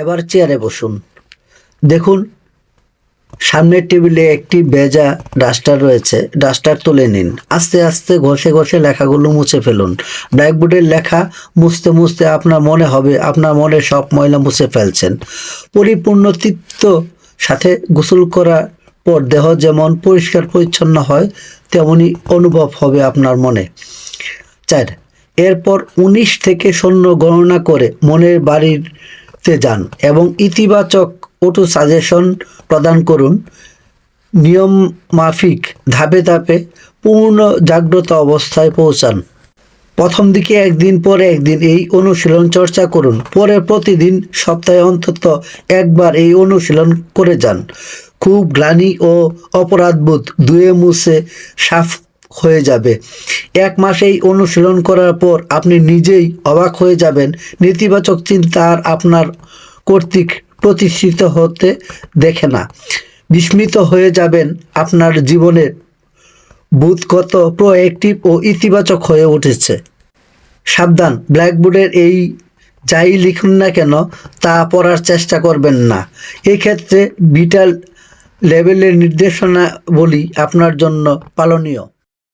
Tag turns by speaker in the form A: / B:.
A: এবার চেয়ারে বসুন। দেখুন সামনের টেবিলে একটি ভেজা ডাস্টার রয়েছে, ডাস্টার তুলে নিন। আস্তে আস্তে ঘষে ঘষে লেখাগুলো মুছে ফেলুন। ব্ল্যাকবোর্ডের লেখা মুছতে মুছতে আপনার মনে হবে আপনার মনের সব ময়লা মুছে ফেলছেন। পরিপূর্ণ তৃপ্ত সাথে গোসল করার পর দেহ যেমন পরিষ্কার পরিচ্ছন্ন হয় তেমনি অনুভব হবে আপনার মনে। 4, এরপর 19 থেকে 0 গণনা করে মনের বাড়িতে যান এবং ইতিবাচক অটো সাজেশন প্রদান করুন। নিয়ম মাফিক ধাপে ধাপে পূর্ণ জাগ্রত অবস্থায় পৌঁছান। প্রথম দিকে একদিন পরে একদিন এই অনুশীলন চর্চা করুন। পরে প্রতিদিন সপ্তাহে অন্তত একবার এই অনুশীলন করে যান। খুব গ্লানি ও অপরাধবোধ ধুয়ে মুছে সাফ হয়ে যাবে। 1 মাস এই অনুশীলন করার পর আপনি নিজেই অবাক হয়ে যাবেন। নেতিবাচক চিন্তা আর আপনার কর্তৃক প্রতিষ্ঠিত হতে দেখে না। বিস্মিত হয়ে যাবেন আপনার জীবনের বোধ কত প্রোঅ্যাক্টিভ ও ইতিবাচক হয়ে উঠেছে। সাবধান, ব্ল্যাকবোর্ডের এই যাই লিখুন না কেন তা পড়ার চেষ্টা করবেন না। এক্ষেত্রে বিটা লেভেলের নির্দেশনাবলী আপনার জন্য পালনীয়।